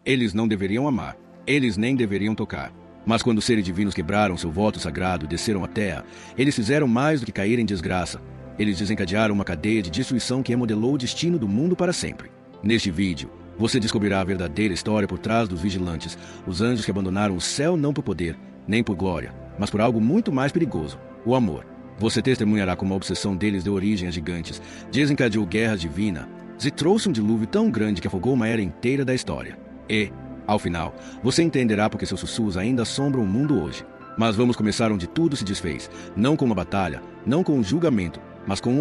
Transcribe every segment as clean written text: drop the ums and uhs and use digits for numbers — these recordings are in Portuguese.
Eles não deveriam amar. Eles nem deveriam tocar. Mas quando os seres divinos quebraram seu voto sagrado e desceram à terra, eles fizeram mais do que cair em desgraça. Eles desencadearam uma cadeia de destruição que remodelou o destino do mundo para sempre. Neste vídeo, você descobrirá a verdadeira história por trás dos vigilantes, os anjos que abandonaram o céu não por poder, nem por glória, mas por algo muito mais perigoso, o amor. Você testemunhará como a obsessão deles deu origem a gigantes, desencadeou guerra divina, e trouxe um dilúvio tão grande que afogou uma era inteira da história. E, ao final, você entenderá porque seus sussurros ainda assombram o mundo hoje. Mas vamos começar onde tudo se desfez, não com uma batalha, não com um julgamento, mas com um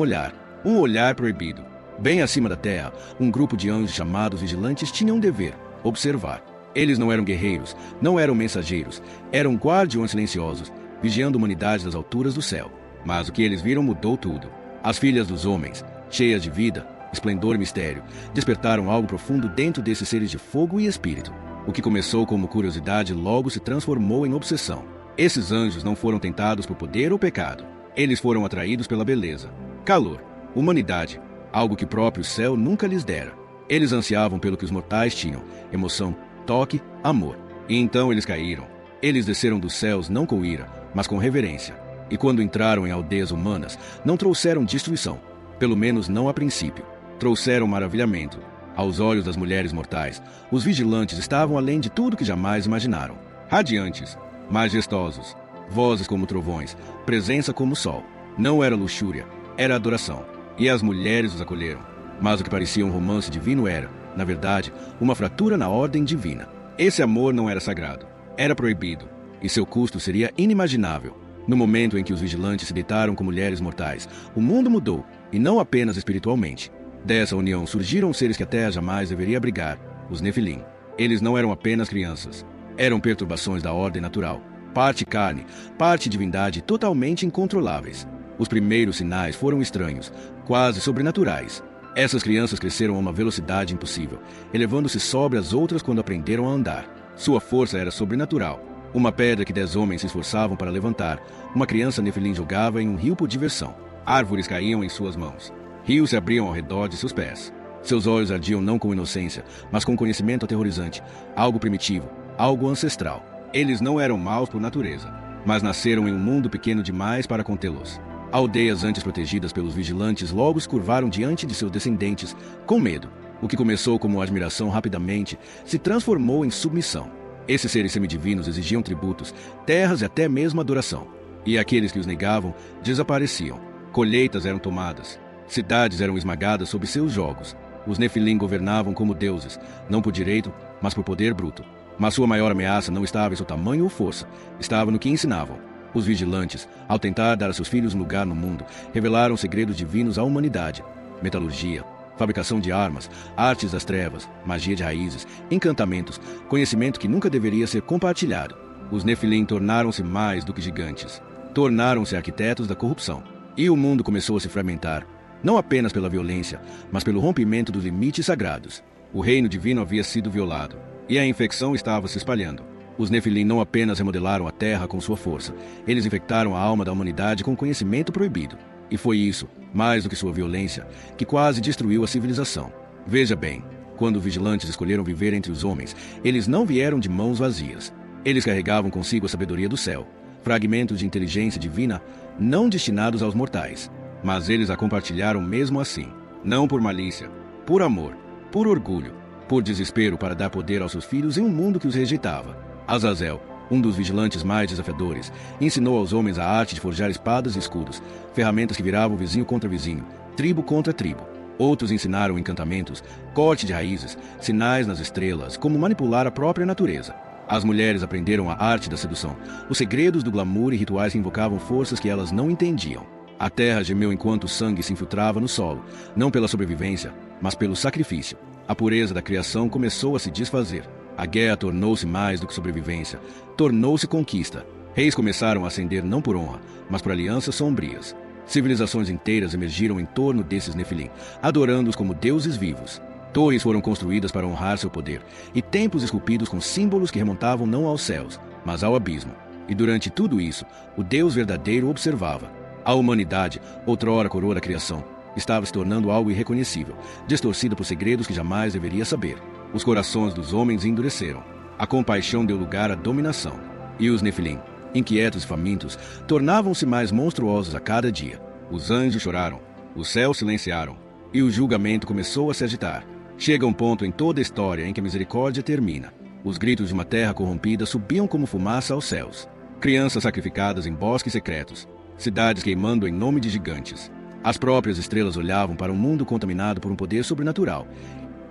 olhar proibido. Bem acima da terra, um grupo de anjos chamados vigilantes tinha um dever: observar. Eles não eram guerreiros, não eram mensageiros, eram guardiões silenciosos, vigiando a humanidade das alturas do céu. Mas o que eles viram mudou tudo. As filhas dos homens, cheias de vida, esplendor e mistério, despertaram algo profundo dentro desses seres de fogo e espírito. O que começou como curiosidade logo se transformou em obsessão. Esses anjos não foram tentados por poder ou pecado. Eles foram atraídos pela beleza, calor, humanidade, algo que o próprio céu nunca lhes dera. Eles ansiavam pelo que os mortais tinham: emoção, toque, amor. E então eles caíram. Eles desceram dos céus não com ira, mas com reverência. E quando entraram em aldeias humanas, não trouxeram destruição, pelo menos não a princípio. Trouxeram maravilhamento. Aos olhos das mulheres mortais, os vigilantes estavam além de tudo que jamais imaginaram. Radiantes, majestosos, vozes como trovões, presença como o sol. Não era luxúria, era adoração. E as mulheres os acolheram. Mas o que parecia um romance divino era, na verdade, uma fratura na ordem divina. Esse amor não era sagrado, era proibido, e seu custo seria inimaginável. No momento em que os vigilantes se deitaram com mulheres mortais, o mundo mudou, e não apenas espiritualmente. Dessa união surgiram seres que a terra jamais deveria abrigar: os Nefilim. Eles não eram apenas crianças, eram perturbações da ordem natural, parte carne, parte divindade, totalmente incontroláveis. Os primeiros sinais foram estranhos, quase sobrenaturais. Essas crianças cresceram a uma velocidade impossível, elevando-se sobre as outras quando aprenderam a andar. Sua força era sobrenatural. Uma pedra que 10 homens se esforçavam para levantar, uma criança Nefilim jogava em um rio por diversão. Árvores caíam em suas mãos. Rios se abriam ao redor de seus pés. Seus olhos ardiam não com inocência, mas com conhecimento aterrorizante, algo primitivo, algo ancestral. Eles não eram maus por natureza, mas nasceram em um mundo pequeno demais para contê-los. Aldeias antes protegidas pelos vigilantes logo se curvaram diante de seus descendentes, com medo. O que começou como admiração rapidamente se transformou em submissão. Esses seres semidivinos exigiam tributos, terras e até mesmo adoração. E aqueles que os negavam desapareciam. Colheitas eram tomadas. Cidades eram esmagadas sob seus jogos. Os Nefilim governavam como deuses, não por direito, mas por poder bruto. Mas sua maior ameaça não estava em seu tamanho ou força, estava no que ensinavam. Os vigilantes, ao tentar dar a seus filhos um lugar no mundo, revelaram segredos divinos à humanidade: metalurgia, fabricação de armas, artes das trevas, magia de raízes, encantamentos, conhecimento que nunca deveria ser compartilhado. Os Nefilim tornaram-se mais do que gigantes. Tornaram-se arquitetos da corrupção. E o mundo começou a se fragmentar, não apenas pela violência, mas pelo rompimento dos limites sagrados. O reino divino havia sido violado, e a infecção estava se espalhando. Os Nefilim não apenas remodelaram a terra com sua força, eles infectaram a alma da humanidade com conhecimento proibido. E foi isso, mais do que sua violência, que quase destruiu a civilização. Veja bem, quando os vigilantes escolheram viver entre os homens, eles não vieram de mãos vazias. Eles carregavam consigo a sabedoria do céu, fragmentos de inteligência divina não destinados aos mortais. Mas eles a compartilharam mesmo assim, não por malícia, por amor, por orgulho, por desespero para dar poder aos seus filhos em um mundo que os rejeitava. Azazel, um dos vigilantes mais desafiadores, ensinou aos homens a arte de forjar espadas e escudos, ferramentas que viravam vizinho contra vizinho, tribo contra tribo. Outros ensinaram encantamentos, corte de raízes, sinais nas estrelas, como manipular a própria natureza. As mulheres aprenderam a arte da sedução, os segredos do glamour e rituais que invocavam forças que elas não entendiam. A terra gemeu enquanto o sangue se infiltrava no solo, não pela sobrevivência, mas pelo sacrifício. A pureza da criação começou a se desfazer. A guerra tornou-se mais do que sobrevivência, tornou-se conquista. Reis começaram a ascender não por honra, mas por alianças sombrias. Civilizações inteiras emergiram em torno desses Nefilim, adorando-os como deuses vivos. Torres foram construídas para honrar seu poder, e templos esculpidos com símbolos que remontavam não aos céus, mas ao abismo. E durante tudo isso, o Deus verdadeiro observava. A humanidade, outrora coroa da criação, estava se tornando algo irreconhecível, distorcida por segredos que jamais deveria saber. Os corações dos homens endureceram. A compaixão deu lugar à dominação. E os Nefilim, inquietos e famintos, tornavam-se mais monstruosos a cada dia. Os anjos choraram, os céus silenciaram, e o julgamento começou a se agitar. Chega um ponto em toda a história em que a misericórdia termina. Os gritos de uma terra corrompida subiam como fumaça aos céus. Crianças sacrificadas em bosques secretos, cidades queimando em nome de gigantes. As próprias estrelas olhavam para um mundo contaminado por um poder sobrenatural.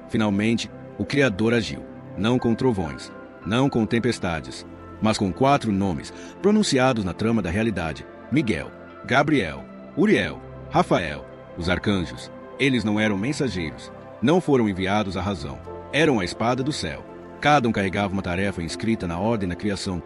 Finalmente, o Criador agiu, não com trovões, não com tempestades, mas com 4 nomes pronunciados na trama da realidade: Miguel, Gabriel, Uriel, Rafael. Os arcanjos, eles não eram mensageiros, não foram enviados à razão, eram a espada do céu. Cada um carregava uma tarefa inscrita na ordem da criação,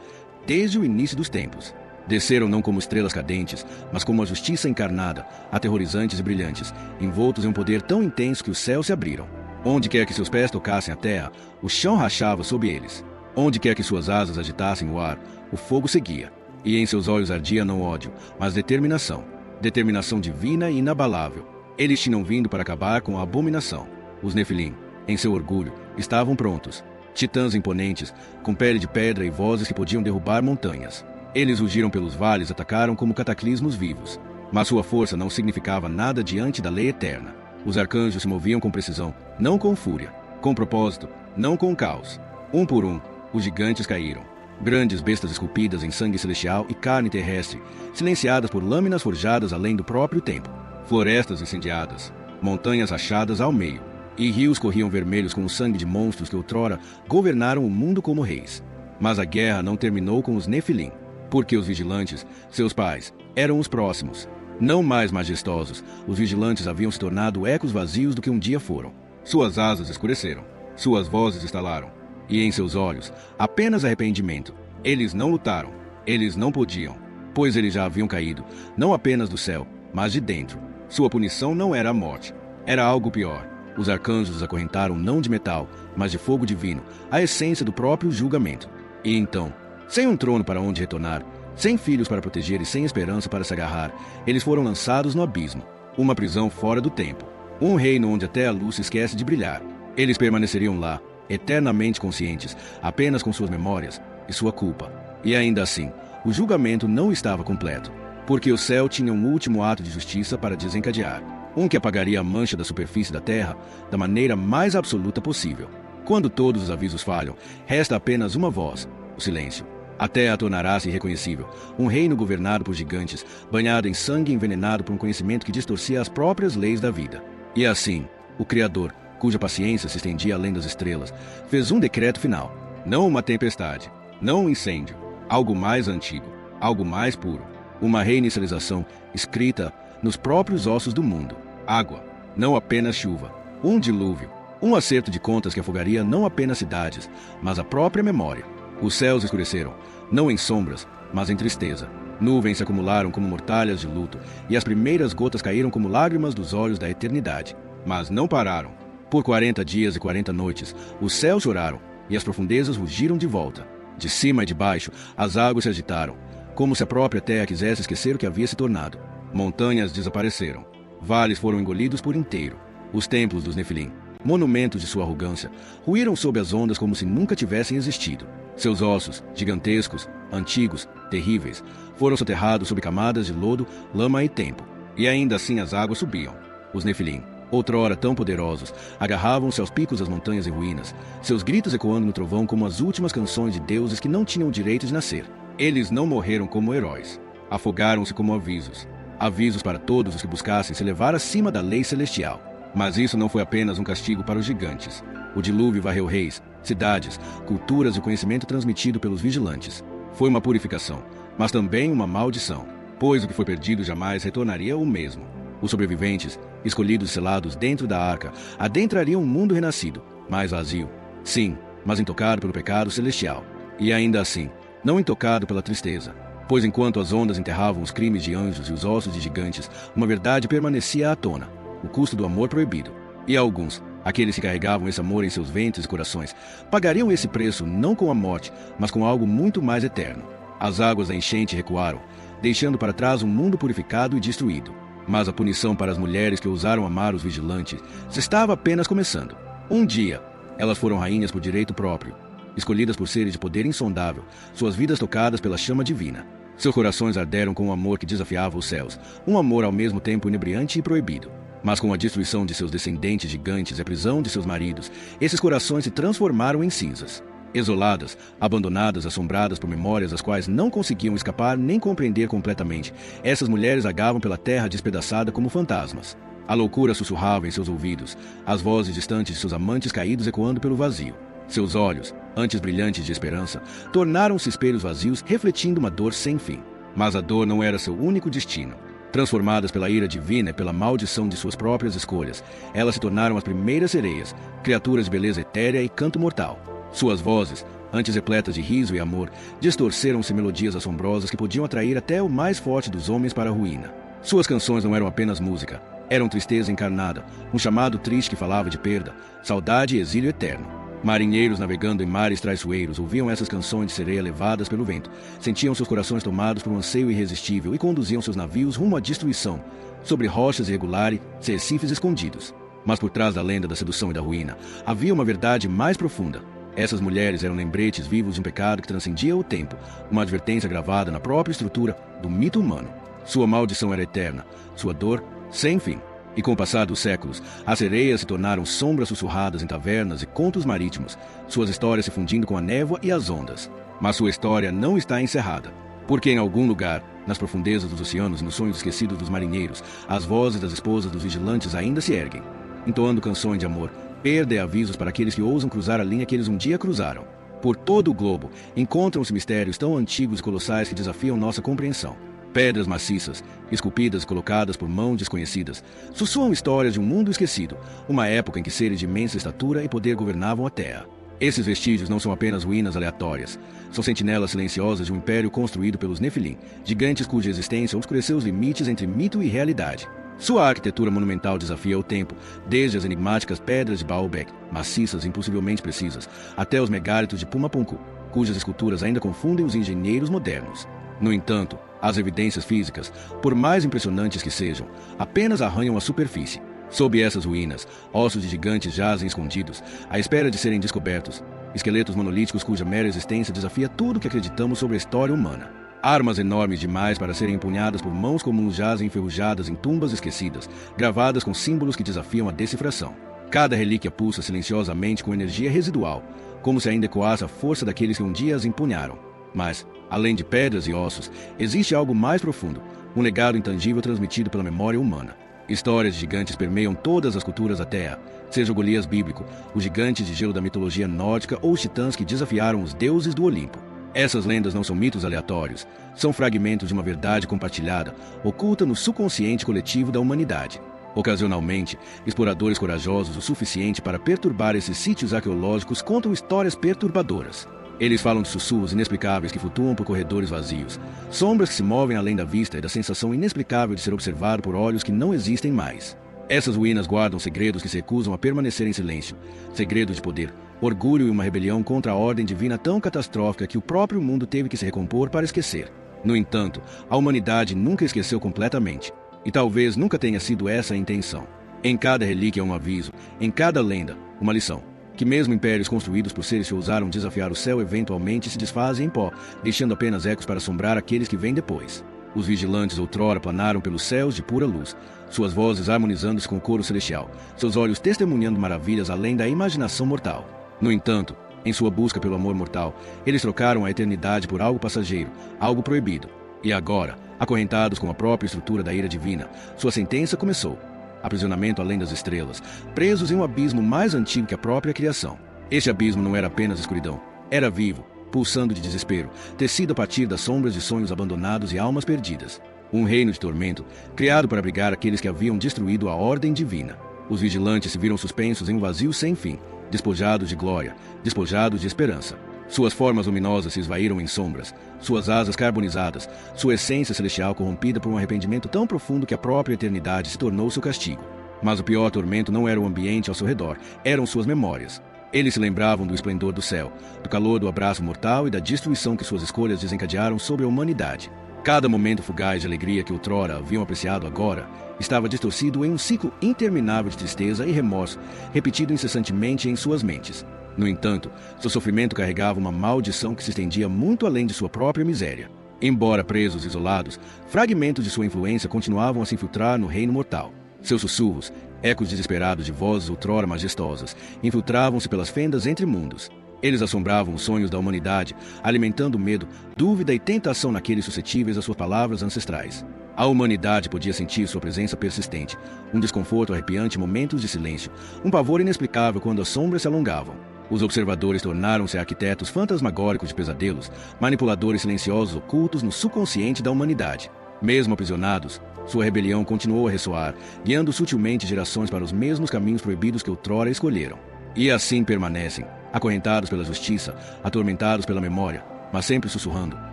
desde o início dos tempos. Desceram não como estrelas cadentes, mas como a justiça encarnada, aterrorizantes e brilhantes, envoltos em um poder tão intenso que os céus se abriram. Onde quer que seus pés tocassem a terra, o chão rachava sob eles. Onde quer que suas asas agitassem o ar, o fogo seguia. E em seus olhos ardia não ódio, mas determinação. Determinação divina e inabalável. Eles tinham vindo para acabar com a abominação. Os Nefilim, em seu orgulho, estavam prontos. Titãs imponentes, com pele de pedra e vozes que podiam derrubar montanhas. Eles rugiram pelos vales, atacaram como cataclismos vivos. Mas sua força não significava nada diante da lei eterna. Os arcanjos se moviam com precisão, não com fúria. Com propósito, não com caos. Um por um, os gigantes caíram. Grandes bestas esculpidas em sangue celestial e carne terrestre, silenciadas por lâminas forjadas além do próprio tempo. Florestas incendiadas, montanhas rachadas ao meio, e rios corriam vermelhos com o sangue de monstros que outrora governaram o mundo como reis. Mas a guerra não terminou com os Nefilim, porque os vigilantes, seus pais, eram os próximos. Não mais majestosos, os vigilantes haviam se tornado ecos vazios do que um dia foram. Suas asas escureceram, suas vozes estalaram, e em seus olhos, apenas arrependimento. Eles não lutaram, eles não podiam, pois eles já haviam caído, não apenas do céu, mas de dentro. Sua punição não era a morte, era algo pior. Os arcanjos os acorrentaram não de metal, mas de fogo divino, a essência do próprio julgamento. E então, sem um trono para onde retornar, sem filhos para proteger e sem esperança para se agarrar, eles foram lançados no abismo, uma prisão fora do tempo, um reino onde até a luz se esquece de brilhar. Eles permaneceriam lá, eternamente conscientes, apenas com suas memórias e sua culpa. E ainda assim, o julgamento não estava completo, porque o céu tinha um último ato de justiça para desencadear, um que apagaria a mancha da superfície da terra da maneira mais absoluta possível. Quando todos os avisos falham, resta apenas uma voz: o silêncio. A terra tornará-se irreconhecível, um reino governado por gigantes, banhado em sangue e envenenado por um conhecimento que distorcia as próprias leis da vida. E assim, o Criador, cuja paciência se estendia além das estrelas, fez um decreto final. Não uma tempestade, não um incêndio, algo mais antigo, algo mais puro. Uma reinicialização escrita nos próprios ossos do mundo. Água, não apenas chuva. Um dilúvio, um acerto de contas que afogaria não apenas cidades, mas a própria memória. Os céus escureceram, não em sombras, mas em tristeza. Nuvens se acumularam como mortalhas de luto, e as primeiras gotas caíram como lágrimas dos olhos da eternidade. Mas não pararam. Por 40 dias e 40 noites, os céus choraram, e as profundezas rugiram de volta. De cima e de baixo, as águas se agitaram, como se a própria terra quisesse esquecer o que havia se tornado. Montanhas desapareceram. Vales foram engolidos por inteiro. Os templos dos Nefilim, monumentos de sua arrogância, ruíram sob as ondas como se nunca tivessem existido. Seus ossos, gigantescos, antigos, terríveis, foram soterrados sob camadas de lodo, lama e tempo. E ainda assim as águas subiam. Os Nefilim, outrora tão poderosos, agarravam-se aos picos das montanhas em ruínas, seus gritos ecoando no trovão como as últimas canções de deuses que não tinham o direito de nascer. Eles não morreram como heróis. Afogaram-se como avisos. Avisos para todos os que buscassem se elevar acima da lei celestial. Mas isso não foi apenas um castigo para os gigantes. O dilúvio varreu reis, cidades, culturas e o conhecimento transmitido pelos vigilantes. Foi uma purificação, mas também uma maldição, pois o que foi perdido jamais retornaria o mesmo. Os sobreviventes, escolhidos e selados dentro da arca, adentrariam um mundo renascido, mais vazio. Sim, mas intocado pelo pecado celestial. E ainda assim, não intocado pela tristeza. Pois enquanto as ondas enterravam os crimes de anjos e os ossos de gigantes, uma verdade permanecia à tona: o custo do amor proibido. E alguns, aqueles que carregavam esse amor em seus ventres e corações, pagariam esse preço não com a morte, mas com algo muito mais eterno. As águas da enchente recuaram, deixando para trás um mundo purificado e destruído. Mas a punição para as mulheres que ousaram amar os vigilantes se estava apenas começando. Um dia, Elas foram rainhas por direito próprio, escolhidas por seres de poder insondável, suas vidas tocadas pela chama divina. Seus corações arderam com um amor que desafiava os céus, um amor ao mesmo tempo inebriante e proibido. Mas com a destruição de seus descendentes gigantes e a prisão de seus maridos, esses corações se transformaram em cinzas. Isoladas, abandonadas, assombradas por memórias das quais não conseguiam escapar nem compreender completamente, essas mulheres agavam pela terra despedaçada como fantasmas. A loucura sussurrava em seus ouvidos, as vozes distantes de seus amantes caídos ecoando pelo vazio. Seus olhos, antes brilhantes de esperança, tornaram-se espelhos vazios, refletindo uma dor sem fim. Mas a dor não era seu único destino. Transformadas pela ira divina e pela maldição de suas próprias escolhas, elas se tornaram as primeiras sereias, criaturas de beleza etérea e canto mortal. Suas vozes, antes repletas de riso e amor, distorceram-se melodias assombrosas que podiam atrair até o mais forte dos homens para a ruína. Suas canções não eram apenas música, eram tristeza encarnada, um chamado triste que falava de perda, saudade e exílio eterno. Marinheiros navegando em mares traiçoeiros ouviam essas canções de sereia levadas pelo vento, sentiam seus corações tomados por um anseio irresistível e conduziam seus navios rumo à destruição, sobre rochas irregulares e recifes escondidos. Mas por trás da lenda da sedução e da ruína, havia uma verdade mais profunda. Essas mulheres eram lembretes vivos de um pecado que transcendia o tempo, uma advertência gravada na própria estrutura do mito humano. Sua maldição era eterna, sua dor sem fim. E com o passar dos séculos, as sereias se tornaram sombras sussurradas em tavernas e contos marítimos, suas histórias se fundindo com a névoa e as ondas. Mas sua história não está encerrada, porque em algum lugar, nas profundezas dos oceanos e nos sonhos esquecidos dos marinheiros, as vozes das esposas dos vigilantes ainda se erguem, entoando canções de amor, perda e avisos para aqueles que ousam cruzar a linha que eles um dia cruzaram. Por todo o globo, encontram-se mistérios tão antigos e colossais que desafiam nossa compreensão. Pedras maciças, esculpidas e colocadas por mãos desconhecidas, sussurram histórias de um mundo esquecido, uma época em que seres de imensa estatura e poder governavam a Terra. Esses vestígios não são apenas ruínas aleatórias, são sentinelas silenciosas de um império construído pelos Nefilim, gigantes cuja existência obscureceu os limites entre mito e realidade. Sua arquitetura monumental desafia o tempo, desde as enigmáticas pedras de Baalbek, maciças e impossivelmente precisas, até os megálitos de Pumapunku, cujas esculturas ainda confundem os engenheiros modernos. No entanto, as evidências físicas, por mais impressionantes que sejam, apenas arranham a superfície. Sob essas ruínas, ossos de gigantes jazem escondidos, à espera de serem descobertos. Esqueletos monolíticos cuja mera existência desafia tudo o que acreditamos sobre a história humana. Armas enormes demais para serem empunhadas por mãos comuns jazem enferrujadas em tumbas esquecidas, gravadas com símbolos que desafiam a decifração. Cada relíquia pulsa silenciosamente com energia residual, como se ainda ecoasse a força daqueles que um dia as empunharam. Mas, além de pedras e ossos, existe algo mais profundo, um legado intangível transmitido pela memória humana. Histórias de gigantes permeiam todas as culturas da Terra, seja o Golias bíblico, os gigantes de gelo da mitologia nórdica ou os titãs que desafiaram os deuses do Olimpo. Essas lendas não são mitos aleatórios, são fragmentos de uma verdade compartilhada, oculta no subconsciente coletivo da humanidade. Ocasionalmente, exploradores corajosos o suficiente para perturbar esses sítios arqueológicos contam histórias perturbadoras. Eles falam de sussurros inexplicáveis que flutuam por corredores vazios, sombras que se movem além da vista e da sensação inexplicável de ser observado por olhos que não existem mais. Essas ruínas guardam segredos que se recusam a permanecer em silêncio, segredos de poder, orgulho e uma rebelião contra a ordem divina tão catastrófica que o próprio mundo teve que se recompor para esquecer. No entanto, a humanidade nunca esqueceu completamente, e talvez nunca tenha sido essa a intenção. Em cada relíquia um aviso, em cada lenda, uma lição. Que mesmo impérios construídos por seres que ousaram desafiar o céu eventualmente se desfazem em pó, deixando apenas ecos para assombrar aqueles que vêm depois. Os vigilantes outrora planaram pelos céus de pura luz, suas vozes harmonizando-se com o coro celestial, seus olhos testemunhando maravilhas além da imaginação mortal. No entanto, em sua busca pelo amor mortal, eles trocaram a eternidade por algo passageiro, algo proibido. E agora, acorrentados com a própria estrutura da ira divina, sua sentença começou. Aprisionamento além das estrelas, presos em um abismo mais antigo que a própria criação. Este abismo não era apenas escuridão, era vivo, pulsando de desespero, tecido a partir das sombras de sonhos abandonados e almas perdidas. Um reino de tormento, criado para abrigar aqueles que haviam destruído a ordem divina. Os vigilantes se viram suspensos em um vazio sem fim, despojados de glória, despojados de esperança. Suas formas luminosas se esvaíram em sombras, suas asas carbonizadas, sua essência celestial corrompida por um arrependimento tão profundo que a própria eternidade se tornou seu castigo. Mas o pior tormento não era o ambiente ao seu redor, eram suas memórias. Eles se lembravam do esplendor do céu, do calor do abraço mortal e da destruição que suas escolhas desencadearam sobre a humanidade. Cada momento fugaz de alegria que outrora haviam apreciado agora estava distorcido em um ciclo interminável de tristeza e remorso, repetido incessantemente em suas mentes. No entanto, seu sofrimento carregava uma maldição que se estendia muito além de sua própria miséria. Embora presos e isolados, fragmentos de sua influência continuavam a se infiltrar no reino mortal. Seus sussurros, ecos desesperados de vozes outrora majestosas, infiltravam-se pelas fendas entre mundos. Eles assombravam os sonhos da humanidade, alimentando medo, dúvida e tentação naqueles suscetíveis às suas palavras ancestrais. A humanidade podia sentir sua presença persistente, um desconforto arrepiante em momentos de silêncio, um pavor inexplicável quando as sombras se alongavam. Os observadores tornaram-se arquitetos fantasmagóricos de pesadelos, manipuladores silenciosos ocultos no subconsciente da humanidade. Mesmo aprisionados, sua rebelião continuou a ressoar, guiando sutilmente gerações para os mesmos caminhos proibidos que outrora escolheram. E assim permanecem, acorrentados pela justiça, atormentados pela memória, mas sempre sussurrando.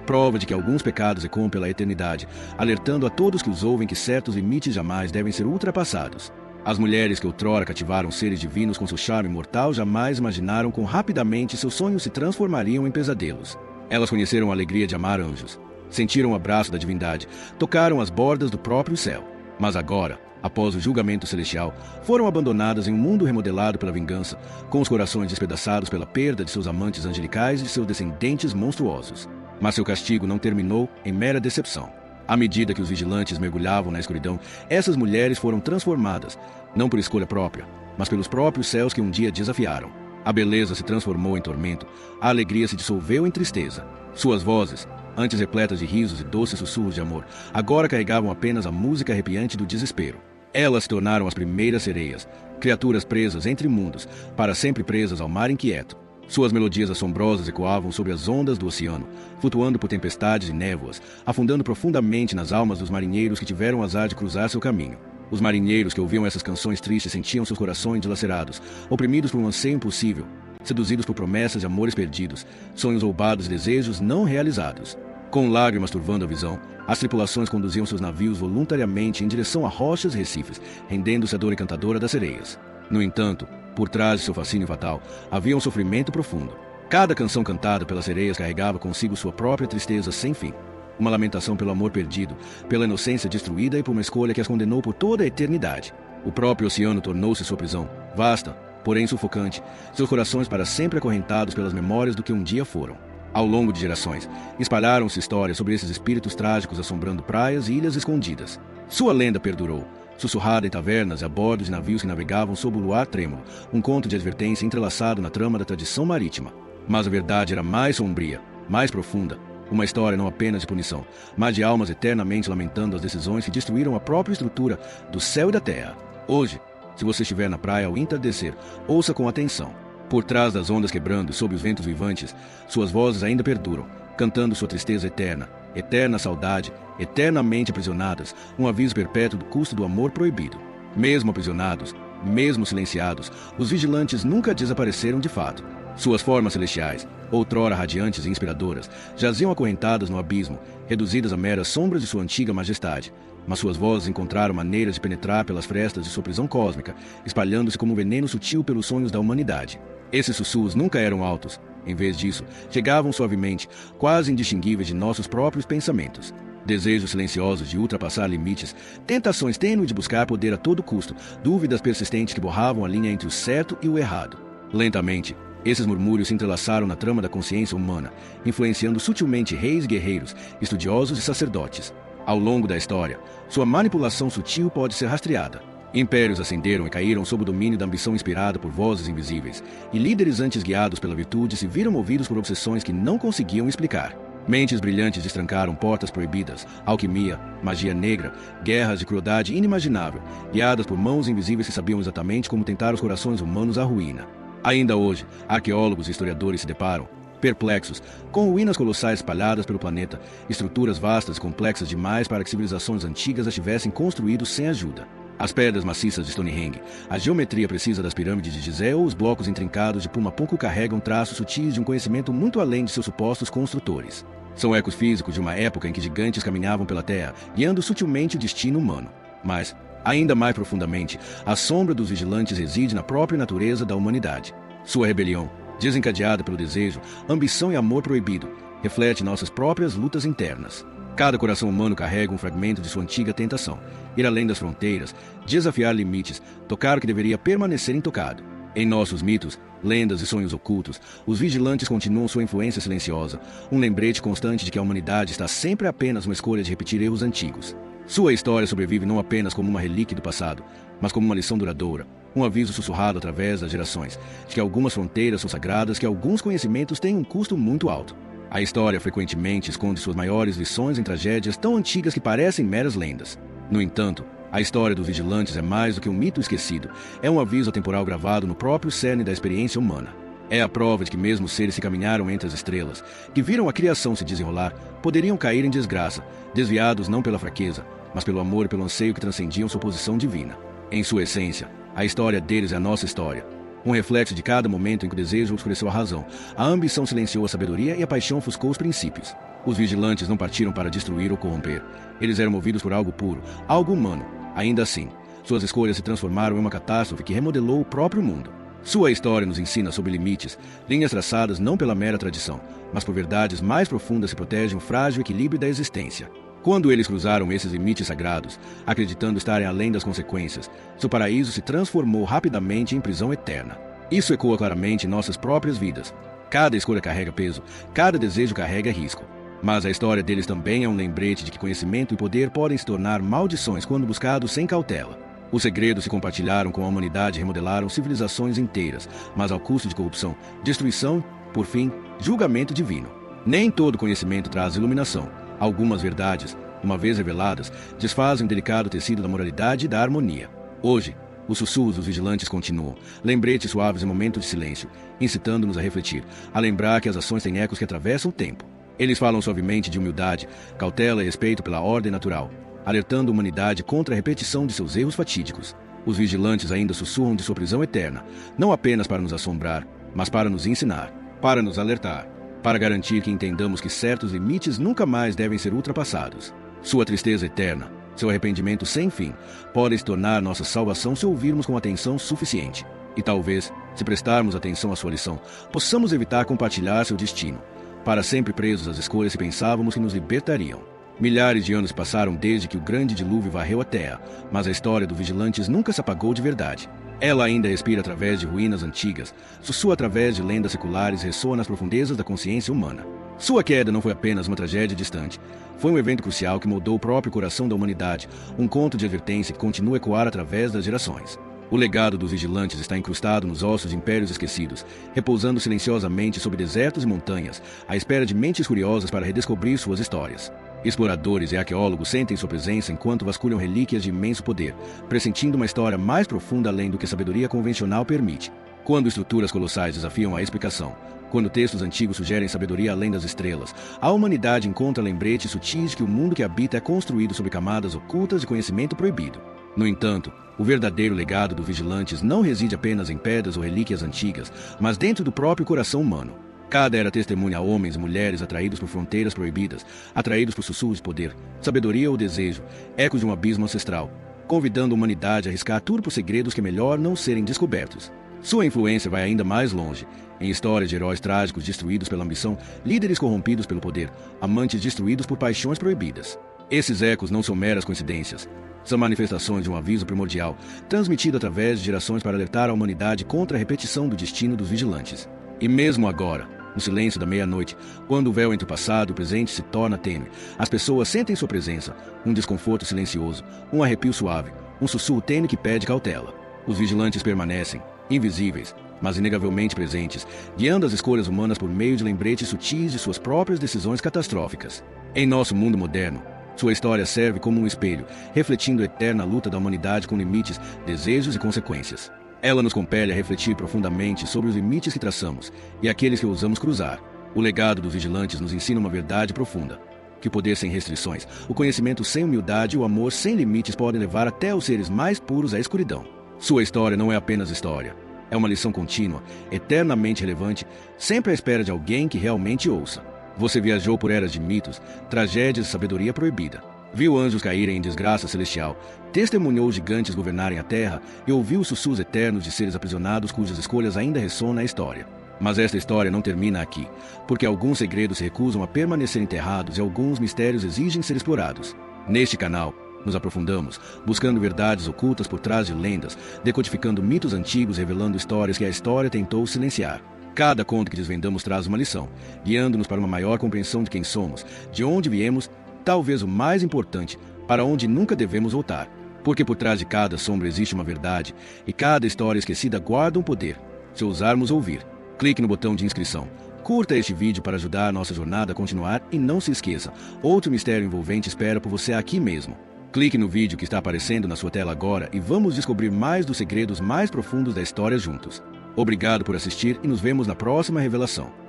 Prova de que alguns pecados ecoam pela eternidade, alertando a todos que os ouvem que certos limites jamais devem ser ultrapassados. As mulheres que outrora cativaram seres divinos com seu charme mortal jamais imaginaram quão rapidamente seus sonhos se transformariam em pesadelos. Elas conheceram a alegria de amar anjos, sentiram o abraço da divindade, tocaram as bordas do próprio céu. Mas agora, após o julgamento celestial, foram abandonadas em um mundo remodelado pela vingança, com os corações despedaçados pela perda de seus amantes angelicais e de seus descendentes monstruosos. Mas seu castigo não terminou em mera decepção. À medida que os vigilantes mergulhavam na escuridão, essas mulheres foram transformadas, não por escolha própria, mas pelos próprios céus que um dia desafiaram. A beleza se transformou em tormento, a alegria se dissolveu em tristeza. Suas vozes, antes repletas de risos e doces sussurros de amor, agora carregavam apenas a música arrepiante do desespero. Elas se tornaram as primeiras sereias, criaturas presas entre mundos, para sempre presas ao mar inquieto. Suas melodias assombrosas ecoavam sobre as ondas do oceano, flutuando por tempestades e névoas, afundando profundamente nas almas dos marinheiros que tiveram o azar de cruzar seu caminho. Os marinheiros que ouviam essas canções tristes sentiam seus corações dilacerados, oprimidos por um anseio impossível, seduzidos por promessas de amores perdidos, sonhos roubados e desejos não realizados. Com lágrimas turvando a visão, as tripulações conduziam seus navios voluntariamente em direção a rochas e recifes, rendendo-se à dor encantadora das sereias. No entanto, por trás de seu fascínio fatal, havia um sofrimento profundo. Cada canção cantada pelas sereias carregava consigo sua própria tristeza sem fim. Uma lamentação pelo amor perdido, pela inocência destruída e por uma escolha que as condenou por toda a eternidade. O próprio oceano tornou-se sua prisão, vasta, porém sufocante, seus corações para sempre acorrentados pelas memórias do que um dia foram. Ao longo de gerações, espalharam-se histórias sobre esses espíritos trágicos assombrando praias e ilhas escondidas. Sua lenda perdurou, sussurrada em tavernas e a bordo de navios que navegavam sob o luar trêmulo, um conto de advertência entrelaçado na trama da tradição marítima. Mas a verdade era mais sombria, mais profunda, uma história não apenas de punição, mas de almas eternamente lamentando as decisões que destruíram a própria estrutura do céu e da terra. Hoje, se você estiver na praia ao entardecer, ouça com atenção. Por trás das ondas quebrando e sob os ventos vivantes, suas vozes ainda perduram, cantando sua tristeza eterna, eterna saudade, eternamente aprisionadas, um aviso perpétuo do custo do amor proibido. Mesmo aprisionados, mesmo silenciados, os vigilantes nunca desapareceram de fato. Suas formas celestiais, outrora radiantes e inspiradoras, jaziam acorrentadas no abismo, reduzidas a meras sombras de sua antiga majestade. Mas suas vozes encontraram maneiras de penetrar pelas frestas de sua prisão cósmica, espalhando-se como um veneno sutil pelos sonhos da humanidade. Esses sussurros nunca eram altos. Em vez disso, chegavam suavemente, quase indistinguíveis de nossos próprios pensamentos. Desejos silenciosos de ultrapassar limites, tentações tênues de buscar poder a todo custo, dúvidas persistentes que borravam a linha entre o certo e o errado. Lentamente, esses murmúrios se entrelaçaram na trama da consciência humana, influenciando sutilmente reis e guerreiros, estudiosos e sacerdotes. Ao longo da história, sua manipulação sutil pode ser rastreada. Impérios ascenderam e caíram sob o domínio da ambição inspirada por vozes invisíveis, e líderes antes guiados pela virtude se viram movidos por obsessões que não conseguiam explicar. Mentes brilhantes destrancaram portas proibidas, alquimia, magia negra, guerras de crueldade inimaginável, guiadas por mãos invisíveis que sabiam exatamente como tentar os corações humanos à ruína. Ainda hoje, arqueólogos e historiadores se deparam, perplexos, com ruínas colossais espalhadas pelo planeta, estruturas vastas e complexas demais para que civilizações antigas as tivessem construído sem ajuda. As pedras maciças de Stonehenge, a geometria precisa das pirâmides de Gizé ou os blocos intrincados de Pumapunku carregam traços sutis de um conhecimento muito além de seus supostos construtores. São ecos físicos de uma época em que gigantes caminhavam pela Terra, guiando sutilmente o destino humano. Mas, ainda mais profundamente, a sombra dos vigilantes reside na própria natureza da humanidade. Sua rebelião, desencadeada pelo desejo, ambição e amor proibido, reflete nossas próprias lutas internas. Cada coração humano carrega um fragmento de sua antiga tentação: ir além das fronteiras, desafiar limites, tocar o que deveria permanecer intocado. Em nossos mitos, lendas e sonhos ocultos, os vigilantes continuam sua influência silenciosa, um lembrete constante de que a humanidade está sempre apenas uma escolha de repetir erros antigos. Sua história sobrevive não apenas como uma relíquia do passado, mas como uma lição duradoura, um aviso sussurrado através das gerações, de que algumas fronteiras são sagradas, que alguns conhecimentos têm um custo muito alto. A história frequentemente esconde suas maiores lições em tragédias tão antigas que parecem meras lendas. No entanto, a história dos vigilantes é mais do que um mito esquecido, é um aviso atemporal gravado no próprio cerne da experiência humana. É a prova de que mesmo seres que caminharam entre as estrelas, que viram a criação se desenrolar, poderiam cair em desgraça, desviados não pela fraqueza, mas pelo amor e pelo anseio que transcendiam sua posição divina. Em sua essência, a história deles é a nossa história. Um reflexo de cada momento em que o desejo obscureceu a razão, a ambição silenciou a sabedoria e a paixão ofuscou os princípios. Os vigilantes não partiram para destruir ou corromper. Eles eram movidos por algo puro, algo humano. Ainda assim, suas escolhas se transformaram em uma catástrofe que remodelou o próprio mundo. Sua história nos ensina sobre limites, linhas traçadas não pela mera tradição, mas por verdades mais profundas que protegem o frágil equilíbrio da existência. Quando eles cruzaram esses limites sagrados, acreditando estarem além das consequências, seu paraíso se transformou rapidamente em prisão eterna. Isso ecoa claramente em nossas próprias vidas. Cada escolha carrega peso, cada desejo carrega risco. Mas a história deles também é um lembrete de que conhecimento e poder podem se tornar maldições quando buscados sem cautela. Os segredos se compartilharam com a humanidade e remodelaram civilizações inteiras, mas ao custo de corrupção, destruição, por fim, julgamento divino. Nem todo conhecimento traz iluminação. Algumas verdades, uma vez reveladas, desfazem o delicado tecido da moralidade e da harmonia. Hoje, os sussurros dos vigilantes continuam, lembretes suaves em momentos de silêncio, incitando-nos a refletir, a lembrar que as ações têm ecos que atravessam o tempo. Eles falam suavemente de humildade, cautela e respeito pela ordem natural, alertando a humanidade contra a repetição de seus erros fatídicos. Os vigilantes ainda sussurram de sua prisão eterna, não apenas para nos assombrar, mas para nos ensinar, para nos alertar, para garantir que entendamos que certos limites nunca mais devem ser ultrapassados. Sua tristeza eterna, seu arrependimento sem fim, podem se tornar nossa salvação se ouvirmos com atenção suficiente. E talvez, se prestarmos atenção à sua lição, possamos evitar compartilhar seu destino, para sempre presos às escolhas que pensávamos que nos libertariam. Milhares de anos passaram desde que o grande dilúvio varreu a Terra, mas a história dos vigilantes nunca se apagou de verdade. Ela ainda respira através de ruínas antigas, sussurra através de lendas seculares e ressoa nas profundezas da consciência humana. Sua queda não foi apenas uma tragédia distante. Foi um evento crucial que moldou o próprio coração da humanidade, um conto de advertência que continua a ecoar através das gerações. O legado dos vigilantes está incrustado nos ossos de impérios esquecidos, repousando silenciosamente sobre desertos e montanhas, à espera de mentes curiosas para redescobrir suas histórias. Exploradores e arqueólogos sentem sua presença enquanto vasculham relíquias de imenso poder, pressentindo uma história mais profunda além do que a sabedoria convencional permite. Quando estruturas colossais desafiam a explicação, quando textos antigos sugerem sabedoria além das estrelas, a humanidade encontra lembretes sutis de que o mundo que habita é construído sobre camadas ocultas de conhecimento proibido. No entanto, o verdadeiro legado dos vigilantes não reside apenas em pedras ou relíquias antigas, mas dentro do próprio coração humano. Cada era testemunha a homens e mulheres atraídos por fronteiras proibidas, atraídos por sussurros de poder, sabedoria ou desejo, ecos de um abismo ancestral, convidando a humanidade a arriscar tudo por segredos que é melhor não serem descobertos. Sua influência vai ainda mais longe, em histórias de heróis trágicos destruídos pela ambição, líderes corrompidos pelo poder, amantes destruídos por paixões proibidas. Esses ecos não são meras coincidências. São manifestações de um aviso primordial, transmitido através de gerações para alertar a humanidade contra a repetição do destino dos vigilantes. E mesmo agora, no silêncio da meia-noite, quando o véu entre o passado e o presente se torna tênue, as pessoas sentem sua presença, um desconforto silencioso, um arrepio suave, um sussurro tênue que pede cautela. Os vigilantes permanecem, invisíveis, mas inegavelmente presentes, guiando as escolhas humanas por meio de lembretes sutis de suas próprias decisões catastróficas. Em nosso mundo moderno, sua história serve como um espelho, refletindo a eterna luta da humanidade com limites, desejos e consequências. Ela nos compele a refletir profundamente sobre os limites que traçamos e aqueles que ousamos cruzar. O legado dos vigilantes nos ensina uma verdade profunda: que o poder sem restrições, o conhecimento sem humildade e o amor sem limites podem levar até os seres mais puros à escuridão. Sua história não é apenas história. É uma lição contínua, eternamente relevante, sempre à espera de alguém que realmente ouça. Você viajou por eras de mitos, tragédias e sabedoria proibida. Viu anjos caírem em desgraça celestial, testemunhou gigantes governarem a terra e ouviu os sussurros eternos de seres aprisionados cujas escolhas ainda ressonam na história. Mas esta história não termina aqui, porque alguns segredos se recusam a permanecer enterrados e alguns mistérios exigem ser explorados. Neste canal, nos aprofundamos, buscando verdades ocultas por trás de lendas, decodificando mitos antigos, revelando histórias que a história tentou silenciar. Cada conto que desvendamos traz uma lição, guiando-nos para uma maior compreensão de quem somos, de onde viemos, talvez o mais importante, para onde nunca devemos voltar. Porque por trás de cada sombra existe uma verdade, e cada história esquecida guarda um poder, se ousarmos ouvir. Clique no botão de inscrição. Curta este vídeo para ajudar a nossa jornada a continuar e não se esqueça, outro mistério envolvente espera por você aqui mesmo. Clique no vídeo que está aparecendo na sua tela agora e vamos descobrir mais dos segredos mais profundos da história juntos. Obrigado por assistir e nos vemos na próxima revelação.